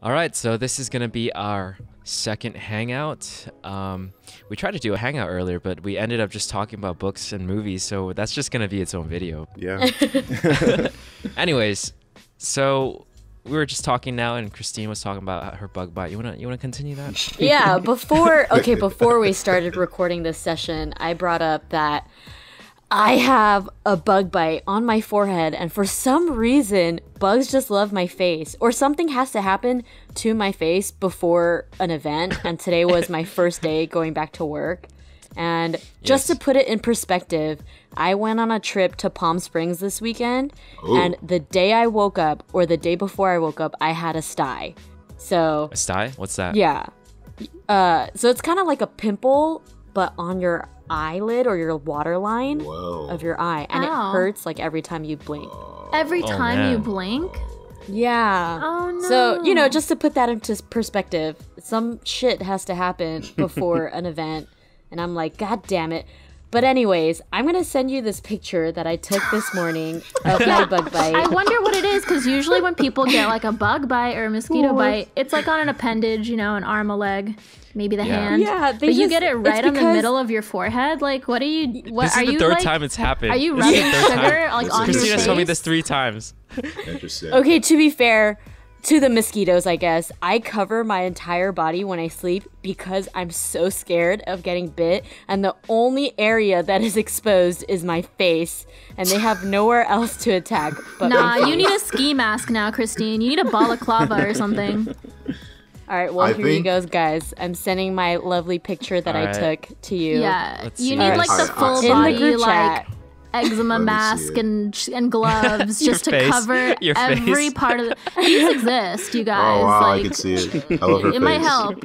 All right, so this is gonna be our second hangout. We tried to do a hangout earlier, but we ended up just talking about books and movies, so that's just gonna be its own video. Yeah. Anyways, so we were just talking now, and Christine was talking about her bug bite. You wanna continue that? Yeah. Before we started recording this session, I brought up that I have a bug bite on my forehead, and for some reason, bugs just love my face, or something has to happen to my face before an event. And today was my first day going back to work. And just to put it in perspective, I went on a trip to Palm Springs this weekend, and the day I woke up, or the day before I woke up, I had a sty. So A sty? What's that? yeah, so it's kind of like a pimple, but on your eyelid or your waterline of your eye, and it hurts like every time you blink. Every time you man. blink? Yeah. Oh no. So, just to put that into perspective, some shit has to happen before an event, and I'm like, God damn it. But anyways, I'm going to send you this picture that I took this morning of my bug bite. I wonder what it is, because usually when people get like a bug bite or a mosquito bite, it's like on an appendage, an arm, a leg, maybe the hand. Yeah, but you get it right on the middle of your forehead. Like, what are you? What This are is the you third like? time it's happened. Are you This is rubbing the third time. sugar like on your Christina's face? told me this 3 times. Interesting. Okay, to be fair to the mosquitoes, I guess, I cover my entire body when I sleep because I'm so scared of getting bit, and the only area that is exposed is my face, and they have nowhere else to attack but my Nah, face. you need a ski mask now, Christine. You need a balaclava or something. All right, well, I here you think- go, guys. I'm sending my lovely picture that I All took to you. Yeah, Let's you see. need like the Alright, full in the body group like chat. eczema Let me mask see it. and gloves Your just to face. cover Your every face. part of the. These exist, you guys. Oh wow, I like, can see it. I love her it face. might help.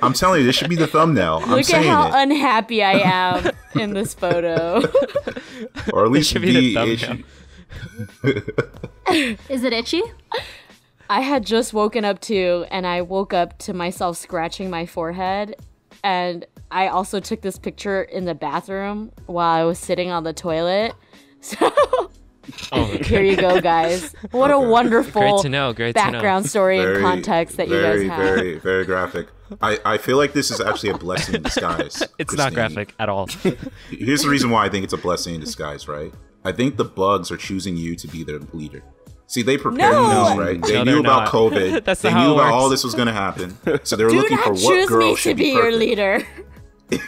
I'm telling you, this should be the thumbnail. I'm Look at saying how it, unhappy I am in this photo. or at least should be the it thumbnail. should- Is it itchy? I had just woken up too, and I woke up to myself scratching my forehead, and I also took this picture in the bathroom while I was sitting on the toilet. So here you go, guys. What a wonderful Great to know. Great to know. background story and Very, context that very, you guys have. Very, very graphic. I feel like this is actually a blessing in disguise. It's not Christine. graphic at all. Here's the reason why I think it's a blessing in disguise, right? I think the bugs are choosing you to be their leader. See, they prepared No. you, right? They No, knew they're about not. COVID. That's they not how knew it about all works. this was going to happen. So they were Do looking for not what choose girl me to should be be your perfect. leader. They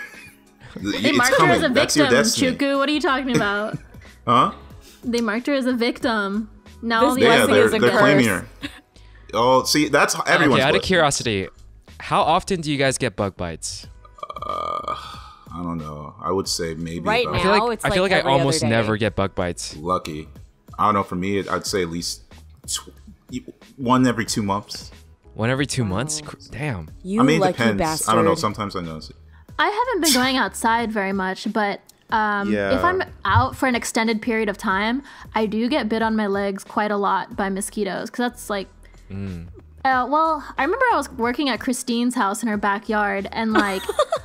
It's marked her as a coming. That's your victim, destiny. Chuku. What are you talking about? Huh? They marked her as a victim. Now all the This Yeah, blessing other is a they're curse. claiming her. Oh, see, that's everyone's Okay, out of blessing. curiosity, how often do you guys get bug bites? I don't know. I would say maybe Right about I feel like Now it's I feel like like I every other almost day. never get bug bites. lucky. I don't know. For me, I'd say at least one every 2 months. One every 2 months? Damn. You I mean, it lucky depends. bastard. I don't know. Sometimes I notice it. I haven't been going outside very much, but Yeah. if I'm out for an extended period of time, I do get bit on my legs quite a lot by mosquitoes, because that's like. Well, I remember I was working at Christine's house in her backyard, and like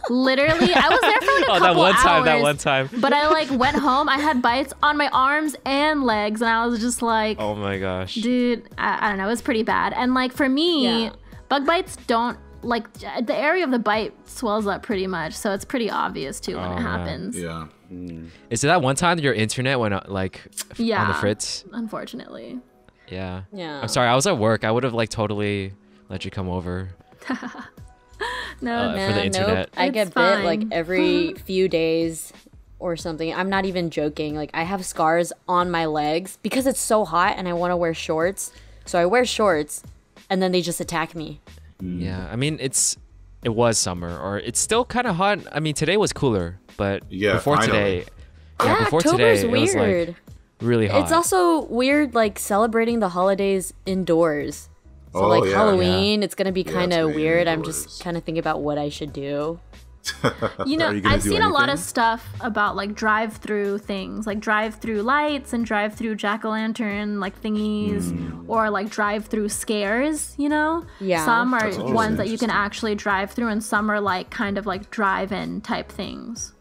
literally, I was there for like a Oh, couple hours. that one time. But I like went home. I had bites on my arms and legs, and I was just like, Oh my gosh. dude, I don't know. It was pretty bad. And like for me, Yeah. bug bites don't like the area of the bite swells up pretty much, so it's pretty obvious too when it man. happens. Yeah. Is it that one time your internet went like Yeah. on the fritz? Unfortunately. Yeah. Yeah. I'm sorry, I was at work. I would have like totally let you come over. No, for the internet. Nope. I It's get fine. bit like every few days or something. I'm not even joking. Like I have scars on my legs because it's so hot and I want to wear shorts. So I wear shorts and then they just attack me. Yeah. I mean, it was summer, or it's still kind of hot. I mean, today was cooler, but Yeah, before finally. today, Yeah, before October's today, it was weird. like really hot. It's also weird like celebrating the holidays indoors. So Oh, like yeah. Halloween, it's gonna be Yeah, kind it's of gonna be weird. I'm indoors. just kind of thinking about what I should do. You know, Are you gonna I've do seen a lot of anything? stuff about like drive-through things, like drive-through lights and drive-through jack-o'-lantern like thingies, or like drive-through scares. You know, Yeah. Some are That's ones that you can interesting. actually drive through, and some are like kind of like drive-in type things.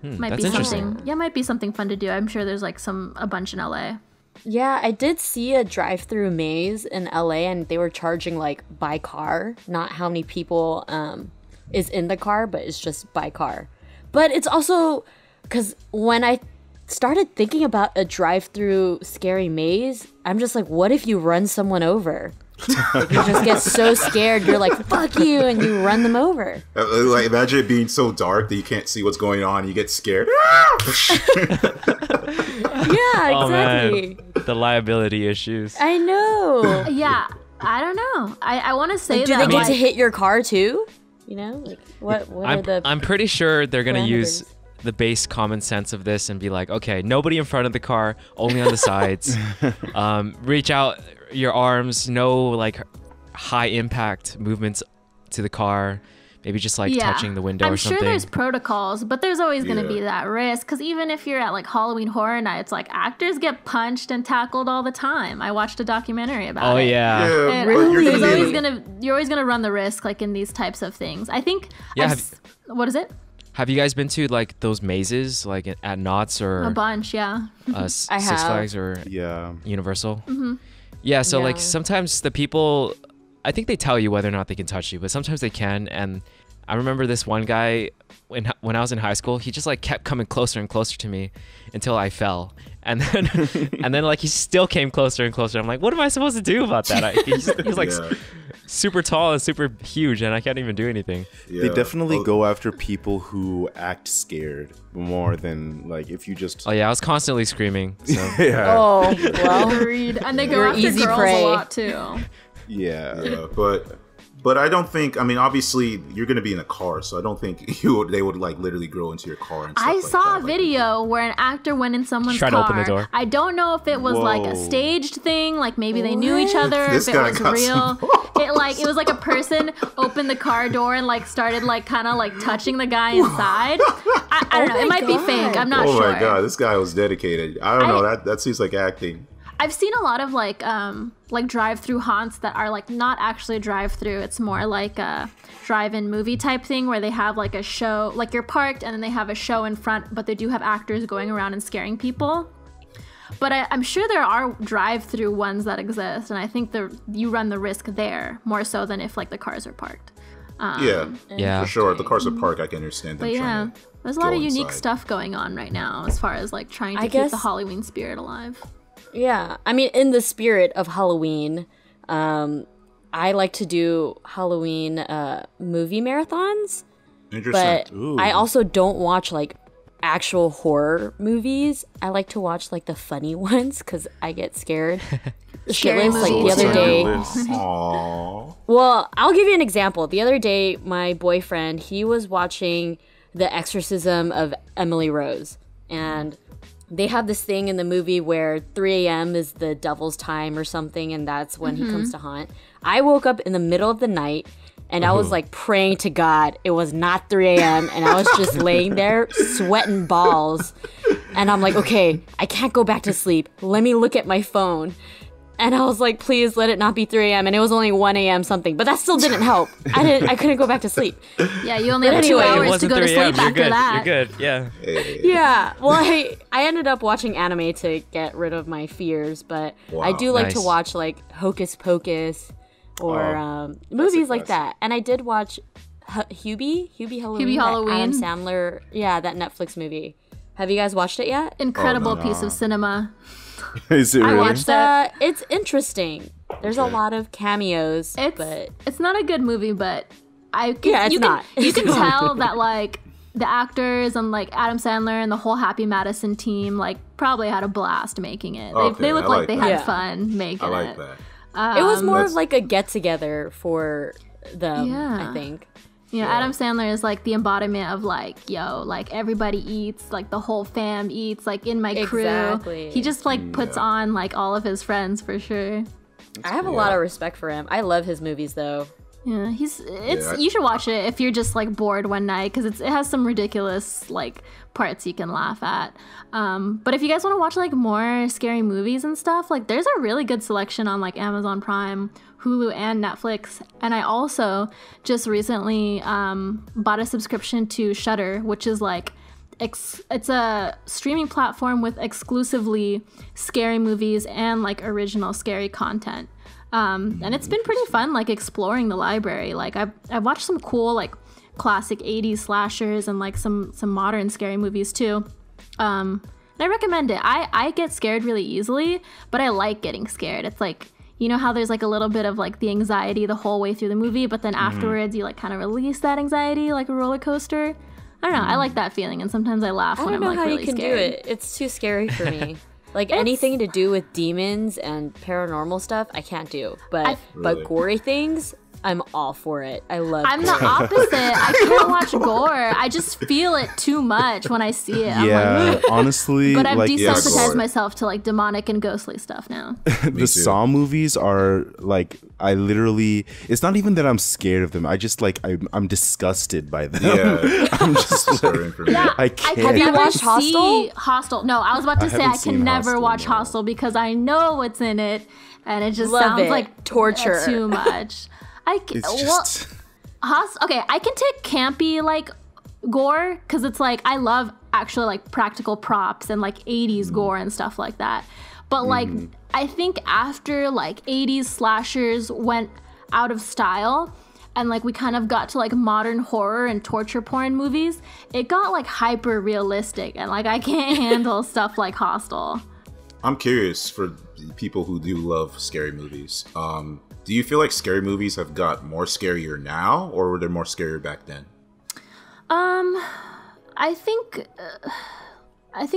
Might that's be interesting. something. Yeah, might be something fun to do. I'm sure there's like a bunch in LA. Yeah, I did see a drive-through maze in LA, and they were charging like by car, not how many people is in the car, but it's just by car. But it's also because when I started thinking about a drive-through scary maze, I'm just like, what if you run someone over? Like, you just get so scared, you're like, fuck you, and you run them over. Like, imagine it being so dark that you can't see what's going on. You get scared. Yeah, Oh exactly. man, the liability issues. I know. Yeah, I don't know. I want to say Like, do that they get like, to hit your car too? You know, like what are the? I'm pretty sure they're gonna use parameters? the base common sense of this and be like, okay, nobody in front of the car, only on the sides. Reach out your arms, no like high impact movements to the car. Maybe just like touching the window or something. I'm sure there's protocols, but there's always going to Yeah. be that risk. Because even if you're at like Halloween Horror Nights, like actors get punched and tackled all the time. I watched a documentary about Oh it. yeah. And Really? you're always gonna run the risk like in these types of things. I think. Yeah, What is it? Have you guys been to like those mazes like at Knott's or A bunch, yeah. Six I have. Flags or Yeah. Universal? Yeah, so like Yeah. sometimes the people, I think they tell you whether or not they can touch you, but sometimes they can. And I remember this one guy when I was in high school, he just like kept coming closer and closer to me until I fell. And then and then like he still came closer and closer. I'm like, what am I supposed to do about that? He's like Yeah. super tall and super huge, and I can't even do anything. They Yeah. definitely Oh, go after people who act scared more than like if you just Oh yeah, I was constantly screaming. So. yeah. Oh well. Agreed. And they go You're after easy girls prey. a lot too. Yeah. Yeah, but I don't think. I mean, obviously, you're going to be in a car, so I don't think they would like literally grow into your car. And stuff I like saw that. a video where an actor went in someone's Tried to car. open the door. I don't know if it was like a Whoa. staged thing, like maybe they knew each other, This if it guy was got real. some It was like a person opened the car door and like started like kind of like touching the guy inside. I don't know. my It might be God. fake. I'm not Oh sure. my god, this guy was dedicated. I don't know. That seems like acting. I've seen a lot of like drive-through haunts that are like not actually drive-through. It's more like a drive-in movie type thing where they have like a show, like you're parked and then they have a show in front, but they do have actors going around and scaring people. But I'm sure there are drive-through ones that exist, and I think you run the risk there more so than if like the cars are parked. Yeah, Yeah. for sure. If the cars are parked, I can understand them But yeah, trying to there's a lot go of unique inside. stuff going on right now as far as like trying to I keep the guess- Halloween spirit alive. Yeah, I mean, in the spirit of Halloween, I like to do Halloween movie marathons, Interesting. but Ooh. I also don't watch like actual horror movies. I like to watch like the funny ones because I get scared. Scary Shitless, like the movies. other day. Aww. Well, I'll give you an example. The other day, my boyfriend, he was watching The Exorcism of Emily Rose, and they have this thing in the movie where 3 a.m. is the devil's time or something, and that's when he comes to haunt. I woke up in the middle of the night, and I was like praying to God it was not 3 a.m., and I was just laying there sweating balls. And I'm like, okay, I can't go back to sleep. Let me look at my phone. And I was like, please let it not be 3 a.m. And it was only 1 a.m. something, but that still didn't help. I couldn't go back to sleep. Yeah, you only have 2 anyway, it hours to wasn't go to 3 a.m. sleep You're after good. that. You're good. Yeah. Yeah, well, I ended up watching anime to get rid of my fears, but I Wow. do like to Nice. watch like Hocus Pocus or Oh, movies like classic. that. And I did watch Hubie Halloween, that Halloween. Adam Sandler, yeah, that Netflix movie. Have you guys watched it yet? Incredible Oh, no. piece of cinema. Is it I really? watched it. It's interesting. There's a lot of cameos, but It's not a good movie, but I can, Yeah, it's you can, not. You can tell that like the actors and like Adam Sandler and the whole Happy Madison team like probably had a blast making it. Okay, They look I like like they that. had Yeah. fun making I like it. that. it was more of That's- like a get together for them, Yeah. I think. You know, Adam Sandler is like the embodiment of like, yo, like everybody eats, like the whole fam eats, like in my crew. Exactly. He just like puts on like all of his friends for sure. I have a lot of respect for him. I love his movies though. Yeah, Yeah. you should watch it if you're just like bored one night because it has some ridiculous like parts you can laugh at. But if you guys want to watch like more scary movies and stuff, like there's a really good selection on like Amazon Prime, Hulu, and Netflix. And I also just recently bought a subscription to Shudder, which is like it's a streaming platform with exclusively scary movies and like original scary content. And it's been pretty fun, like exploring the library. Like I've watched some cool like classic 80s slashers and like some modern scary movies too. And I recommend it. I get scared really easily, but I like getting scared. It's like, you know how there's like a little bit of like the anxiety the whole way through the movie, but then afterwards you like kind of release that anxiety like a roller coaster. I don't know. I like that feeling, and sometimes I laugh when I'm like really scared. I don't know how you can do it. It's too scary for me. Like anything to do with demons and paranormal stuff, I can't do. But gory things, I'm all for it. I love I'm gore. the opposite. I can't watch gore. I just feel it too much when I see it. Yeah, I'm like, honestly. But I've like, desensitized myself to like demonic and ghostly stuff now. The Saw movies are like, I literally, it's not even that I'm scared of them. I just like, I'm disgusted by them. Yeah. I'm just like, I can't. Have you watched Hostel? Hostel? No, I was about to say I can never watch Hostel because I know what's in it, and it just sounds like torture. Too much. I can take campy like gore because it's like I love actually like practical props and like 80s gore and stuff like that. But like I think after like 80s slashers went out of style and like we kind of got to like modern horror and torture porn movies, it got like hyper realistic, and like I can't handle stuff like Hostel. I'm curious for people who do love scary movies. Do you feel like scary movies have got more scarier now, or were they more scarier back then? I think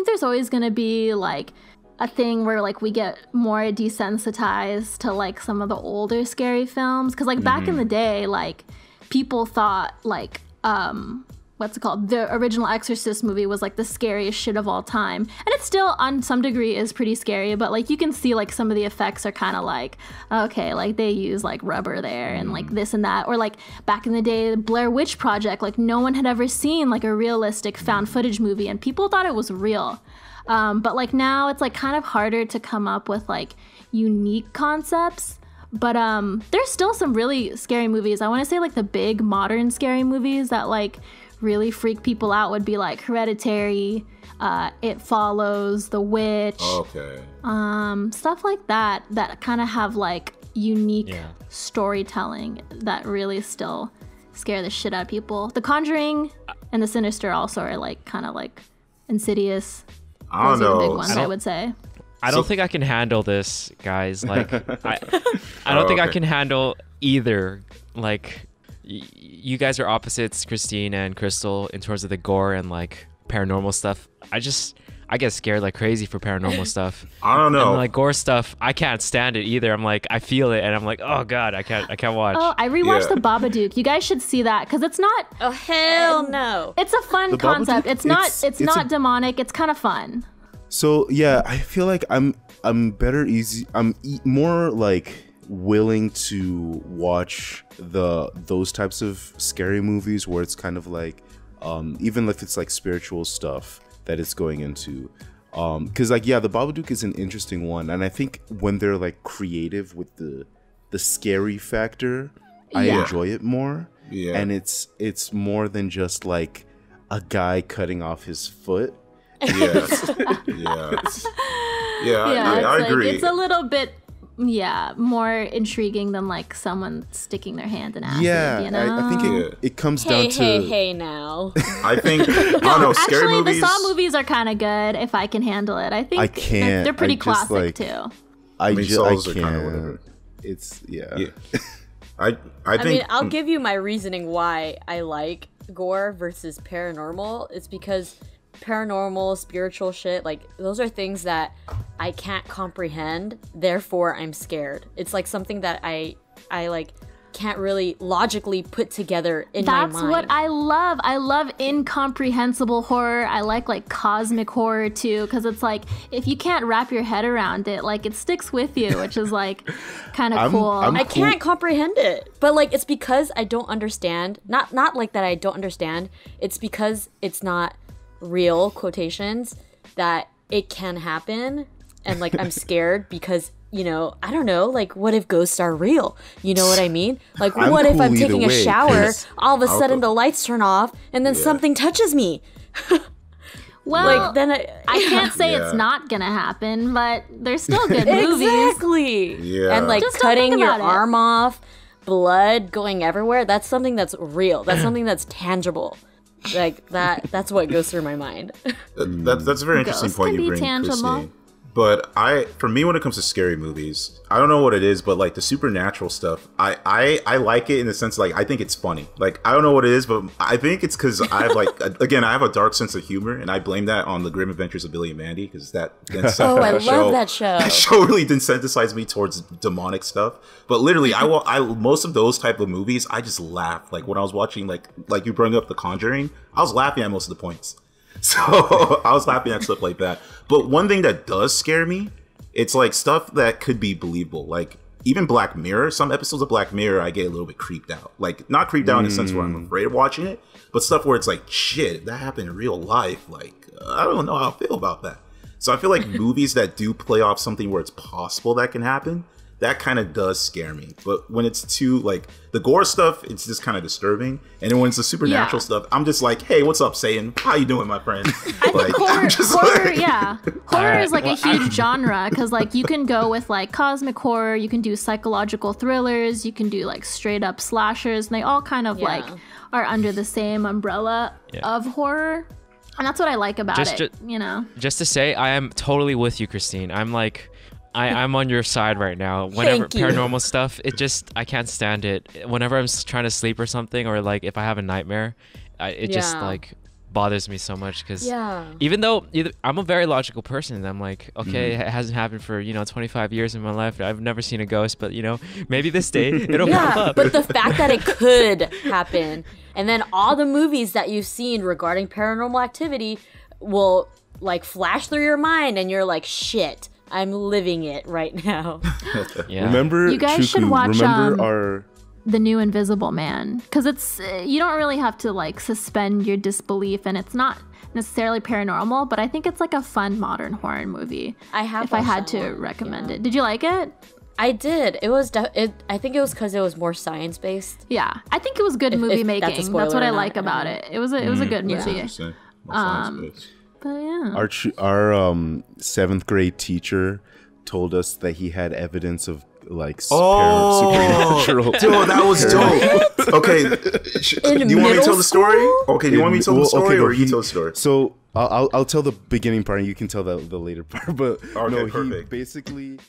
there's always gonna be like a thing where like we get more desensitized to like some of the older scary films, because like back in the day, like people thought like what's it called? The original Exorcist movie was like the scariest shit of all time. And it still, on some degree, is pretty scary, but like you can see like some of the effects are kind of like, okay, like they use like rubber there and like this and that. Or like back in the day, the Blair Witch Project, like no one had ever seen like a realistic found footage movie and people thought it was real. But like now it's like kind of harder to come up with like unique concepts. But there's still some really scary movies. I want to say like the big modern scary movies that like really freak people out would be like Hereditary, It Follows, The Witch, stuff like that kind of have like unique storytelling that really still scare the shit out of people. The Conjuring and The Sinister also are like kind of like Insidious. I don't know. Those are the big ones, I would say. I don't think I can handle this, guys. Like, I don't think I can handle either. Like, you guys are opposites, Christine and Crystal, in terms of the gore and like paranormal stuff. I get scared like crazy for paranormal stuff. I don't know. And like gore stuff, I can't stand it either. I'm like, I feel it, and I'm like, oh god, I can't watch. Oh, I rewatched the Babadook. You guys should see that because it's not. Oh hell no! It's a fun concept. It's not demonic. It's kind of fun. So yeah, I feel like I'm more like willing to watch those types of scary movies where it's kind of like even if it's like spiritual stuff that it's going into, because like the Babadook is an interesting one, and I think when they're like creative with the scary factor, I enjoy it more. And it's more than just like a guy cutting off his foot. I agree. It's a little bit more intriguing than like someone sticking their hand in acid. You know? I think it comes down to hey now. I think I don't know. Scary movies. The Saw movies are kind of good if I can handle it. I think I can't. They're pretty classic too. I Saws can't. Are kind of whatever. It's I think. mean, I'll give you my reasoning why I like gore versus paranormal. It's because paranormal, spiritual shit, like those are things that I can't comprehend, therefore I'm scared. It's like something that I like can't really logically put together in my mind. That's what I love. I love incomprehensible horror. I like cosmic horror too, because it's like if you can't wrap your head around it, like it sticks with you, which is like kind of cool. I can't comprehend it, but like it's because I don't understand. Not like that I don't understand. It's because it's not real quotations that it can happen, and like I'm scared because I don't know, like what if ghosts are real, you know what I mean? Like what if I'm taking a shower, all of a sudden the lights turn off and then something touches me. Well, Like then I can't say Yeah. it's not gonna happen, but they're still good movies. exactly. Yeah. And like Just don't cutting think your about it. arm off, blood going everywhere. That's something that's real. That's something that's tangible. Like that's what goes through my mind. That's a very interesting Ghosts point can you be bring, tangible. Chrissy. But for me, when it comes to scary movies, I don't know what it is, but like the supernatural stuff, I like it in the sense like I think it's funny. Like I don't know what it is, but I think it's because I have like again I have a dark sense of humor, and I blame that on the Grim Adventures of Billy and Mandy because Oh, I love that show. That show really desensitized me towards demonic stuff. But literally, I most of those type of movies, I just laugh. Like when I was watching like you brought up The Conjuring, I was laughing at most of the points. So I was laughing at stuff like that. But one thing that does scare me, it's like stuff that could be believable. Like even Black Mirror, some episodes of Black Mirror, I get a little bit creeped out. Like not creeped out in the sense where I'm afraid of watching it, but stuff where it's like, shit, if that happened in real life, like I don't know how I feel about that. So I feel like movies that do play off something where it's possible that can happen, that kind of does scare me. But when it's too like the gore stuff, it's just kind of disturbing. And then when it's the supernatural stuff, I'm just like, hey, what's up, Satan? How you doing, my friend? I Like, think I'm just horror, like- yeah. Horror is like a huge genre because like you can go with like cosmic horror, you can do psychological thrillers, you can do like straight up slashers, and they all kind of like are under the same umbrella of horror. And that's what I like about it, you know? Just to say, I am totally with you, Christine. I'm like, I'm on your side right now. Whenever Thank you. paranormal stuff, I can't stand it. Whenever I'm trying to sleep or something, or like if I have a nightmare, it just Yeah. like bothers me so much because Yeah. even though I'm a very logical person, and I'm like, okay, it hasn't happened for 25 years in my life. I've never seen a ghost, but maybe this day it'll pop Yeah, up. but the fact that it could happen, and then all the movies that you've seen regarding paranormal activity will like flash through your mind, and you're like, shit, I'm living it right now. Yeah. Remember, You guys should Chuku, watch, remember our The New Invisible Man, because it's you don't really have to like suspend your disbelief, and it's not necessarily paranormal, but I think it's like a fun modern horror movie. I have if I watched had that to one, recommend yeah. it. Did you like it? I did. It was. I think it was because it was more science based. Yeah, I think it was good movie if that's a making. That's spoiler what I or not, like I don't about know. it. It was a good movie. Interesting. Well, science based. But yeah. our 7th grade teacher told us that he had evidence of like supernatural. Dude, that was dope. Okay, do you want me to tell the story? Okay, do you want me to tell the story, or you tell the story? So I'll tell the beginning part, and you can tell the later part. But Okay, no, he perfect. basically